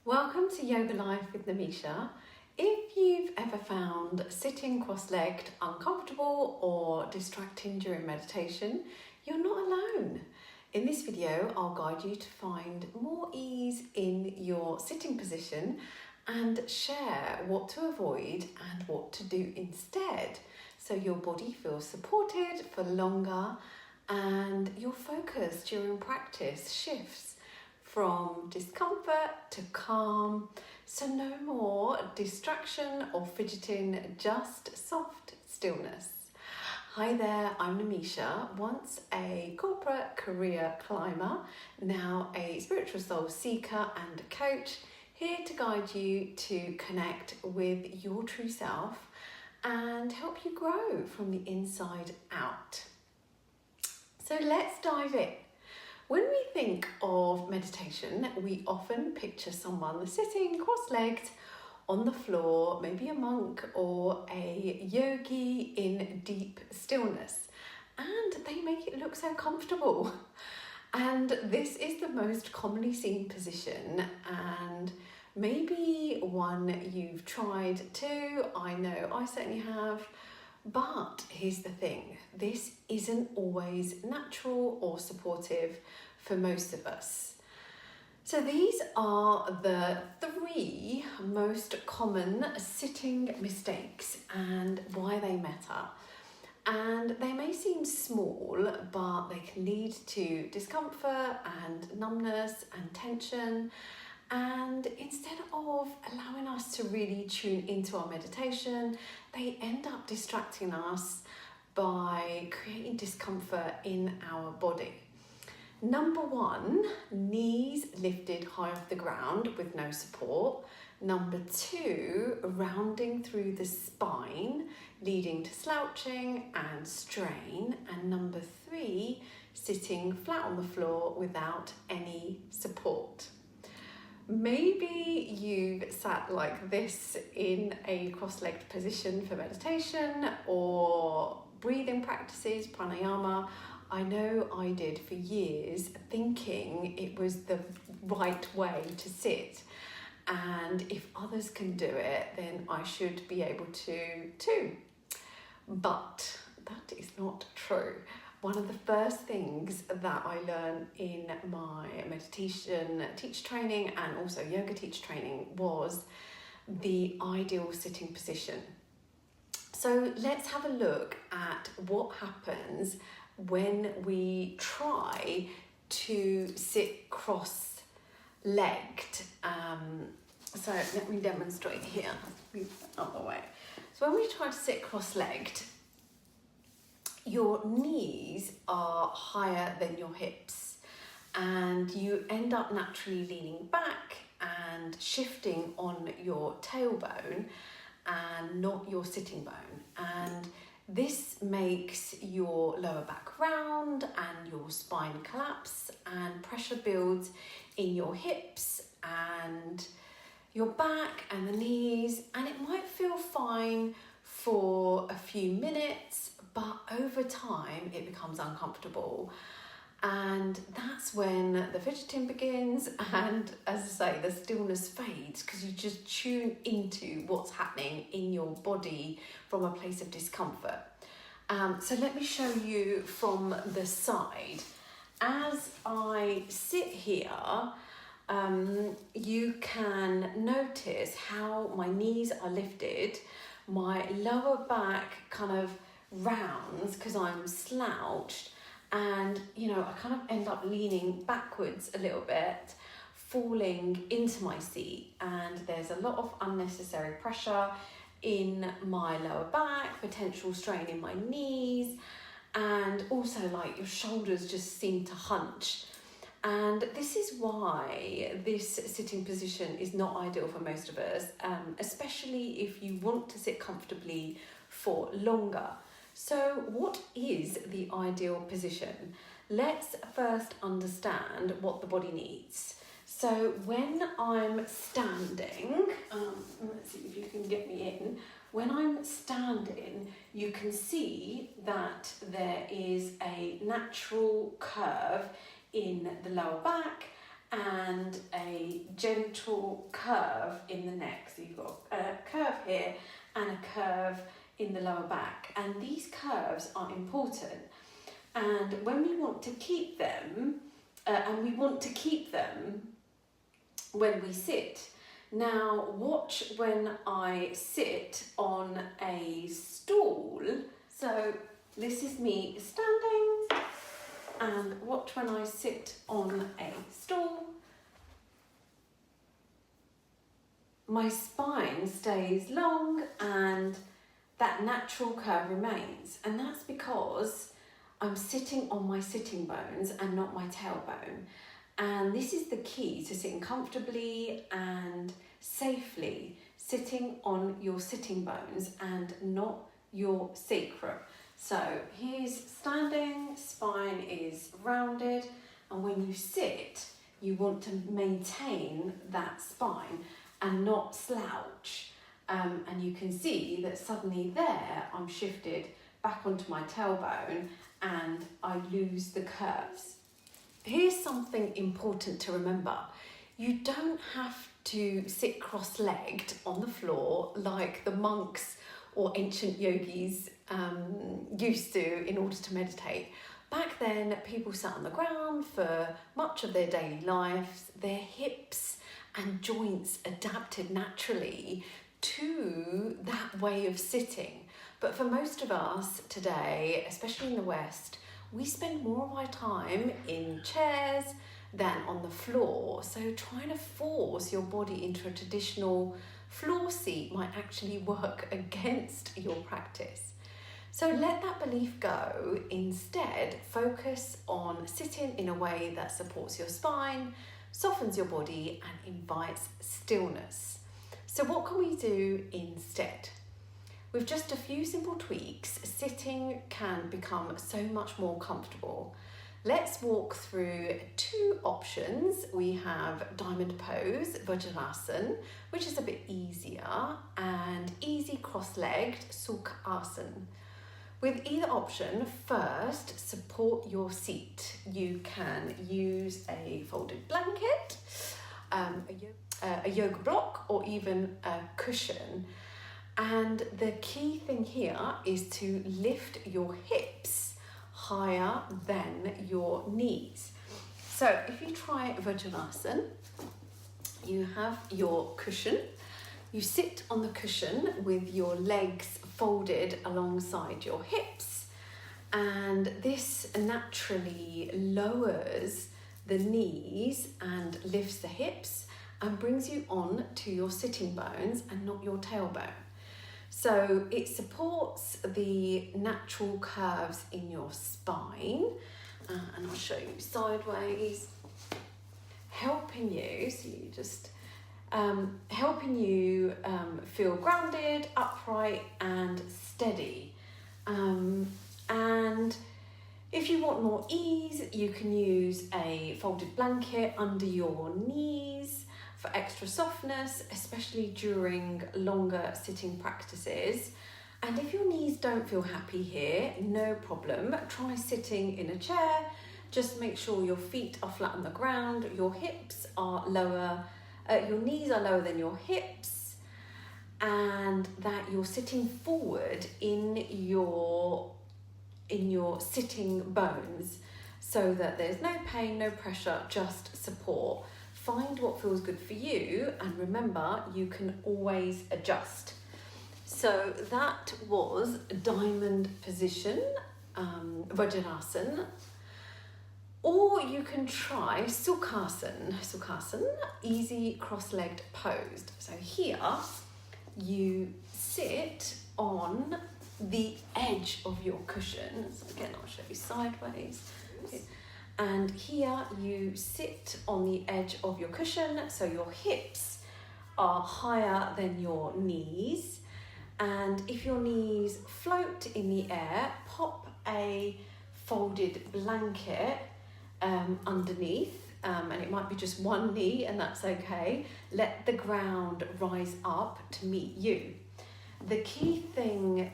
Welcome to Yoga Life with Nemisha. If you've ever found sitting cross-legged uncomfortable or distracting during meditation, you're not alone. In this video, I'll guide you to find more ease in your sitting position and share what to avoid and what to do instead, so your body feels supported for longer and your focus during practice shifts from discomfort to calm, so no more distraction or fidgeting, just soft stillness. Hi there, I'm Nemisha, once a corporate career climber, now a spiritual soul seeker and a coach, here to guide you to connect with your true self and help you grow from the inside out. So let's dive in. When we think of meditation, we often picture someone sitting cross-legged on the floor, maybe a monk or a yogi in deep stillness, and they make it look so comfortable. And this is the most commonly seen position, and maybe one you've tried too. I know I certainly have. But here's the thing, this isn't always natural or supportive for most of us. So these are the 3 most common sitting mistakes and why they matter. And they may seem small, but they can lead to discomfort and numbness and tension. And instead of allowing us to really tune into our meditation, they end up distracting us by creating discomfort in our body. Number 1, knees lifted high off the ground with no support. Number 2, rounding through the spine, leading to slouching and strain. And number 3, sitting flat on the floor without any support. Maybe you've sat like this in a cross-legged position for meditation or breathing practices, pranayama. I know I did for years, thinking it was the right way to sit. And if others can do it, then I should be able to too. But that is not true. One of the first things that I learned in my meditation teacher training and also yoga teacher training was the ideal sitting position. So let's have a look at what happens when we try to sit cross-legged. So let me demonstrate here, move that out of the way. So when we try to sit cross-legged, your knees are higher than your hips and you end up naturally leaning back and shifting on your tailbone and not your sitting bone. And this makes your lower back round and your spine collapse, and pressure builds in your hips and your back and the knees, and it might feel fine for a few minutes, but over time it becomes uncomfortable. And that's when the fidgeting begins, and as I say, the stillness fades because you just tune into what's happening in your body from a place of discomfort. So let me show you from the side. As I sit here, you can notice how my knees are lifted, my lower back kind of rounds because I'm slouched, and I kind of end up leaning backwards a little bit, falling into my seat, and there's a lot of unnecessary pressure in my lower back, potential strain in my knees, and also like your shoulders just seem to hunch. And this is why this sitting position is not ideal for most of us, especially if you want to sit comfortably for longer. So what is the ideal position? Let's first understand what the body needs. So when I'm standing, let's see if you can get me in. When I'm standing, you can see that there is a natural curve in the lower back and a gentle curve in the neck. So you've got a curve here and a curve in the lower back, and these curves are important. And when we want to keep them, when we sit. Now watch when I sit on a stool. So this is me standing, and watch when I sit on a stool. My spine stays long and that natural curve remains, and that's because I'm sitting on my sitting bones and not my tailbone. And this is the key to sitting comfortably and safely, sitting on your sitting bones and not your sacrum. So here's standing, spine is rounded, and when you sit, you want to maintain that spine and not slouch. And you can see that suddenly there I'm shifted back onto my tailbone and I lose the curves. Here's something important to remember. You don't have to sit cross-legged on the floor like the monks or ancient yogis used to in order to meditate. Back then, people sat on the ground for much of their daily lives. Their hips and joints adapted naturally to that way of sitting. But for most of us today, especially in the West, we spend more of our time in chairs than on the floor. So trying to force your body into a traditional floor seat might actually work against your practice. So let that belief go. Instead, focus on sitting in a way that supports your spine, softens your body, and invites stillness. So what can we do instead? With just a few simple tweaks, sitting can become so much more comfortable. Let's walk through two options. We have diamond pose, Vajrasana, which is a bit easier, and easy cross-legged, Sukhasana. With either option, first support your seat. You can use a folded blanket, a yoga block, or even a cushion. And the key thing here is to lift your hips higher than your knees. So if you try Vajrasana, you have your cushion. You sit on the cushion with your legs folded alongside your hips, and this naturally lowers the knees and lifts the hips and brings you on to your sitting bones and not your tailbone. So it supports the natural curves in your spine, and I'll show you sideways, helping you, so you just helping you feel grounded, upright and steady. And if you want more ease, you can use a folded blanket under your knees for extra softness, especially during longer sitting practices. And if your knees don't feel happy here, no problem. Try sitting in a chair. Just make sure your feet are flat on the ground, your hips are lower, your knees are lower than your hips, and that you're sitting forward in your sitting bones so that there's no pain, no pressure, just support. Find what feels good for you, and remember, you can always adjust. So that was diamond position, Vajrasana. Or you can try Sukhasana, easy cross-legged posed. So here you sit on the edge of your cushion. So again, I'll show you sideways. And here you sit on the edge of your cushion, so your hips are higher than your knees. And if your knees float in the air, pop a folded blanket underneath, and it might be just one knee, and that's okay. Let the ground rise up to meet you. The key thing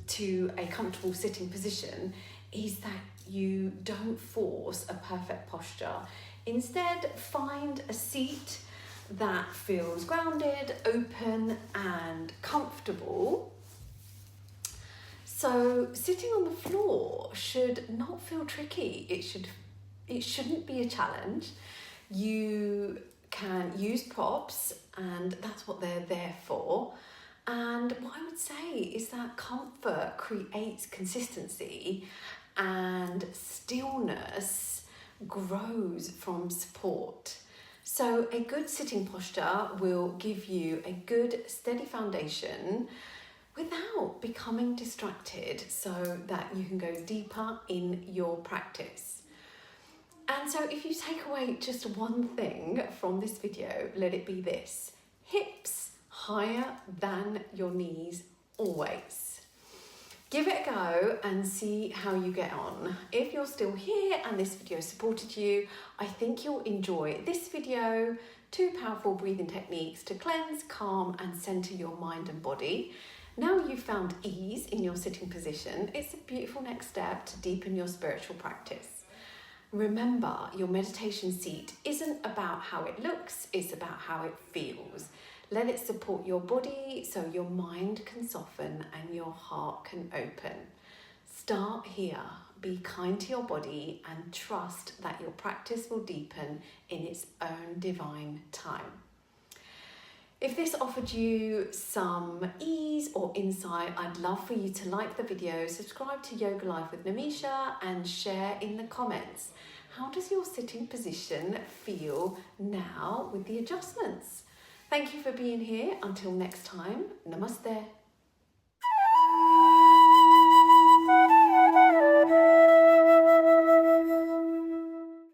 to a comfortable sitting position is that you don't force a perfect posture. Instead, find a seat that feels grounded, open and comfortable. So sitting on the floor should not feel tricky. It shouldn't be a challenge. You can use props, and that's what they're there for. And what I would say is that comfort creates consistency, and stillness grows from support. So a good sitting posture will give you a good steady foundation without becoming distracted, so that you can go deeper in your practice. And so if you take away just one thing from this video, let it be this: hips higher than your knees always. Give it a go and see how you get on. If you're still here and this video supported you, I think you'll enjoy this video: 2 powerful breathing techniques to cleanse, calm and center your mind and body. Now you've found ease in your sitting position, it's a beautiful next step to deepen your spiritual practice. Remember, your meditation seat isn't about how it looks, it's about how it feels. Let it support your body so your mind can soften and your heart can open. Start here, be kind to your body and trust that your practice will deepen in its own divine time. If this offered you some ease or insight, I'd love for you to like the video, subscribe to Yoga Life with Nemisha and share in the comments. How does your sitting position feel now with the adjustments? Thank you for being here. Until next time, namaste.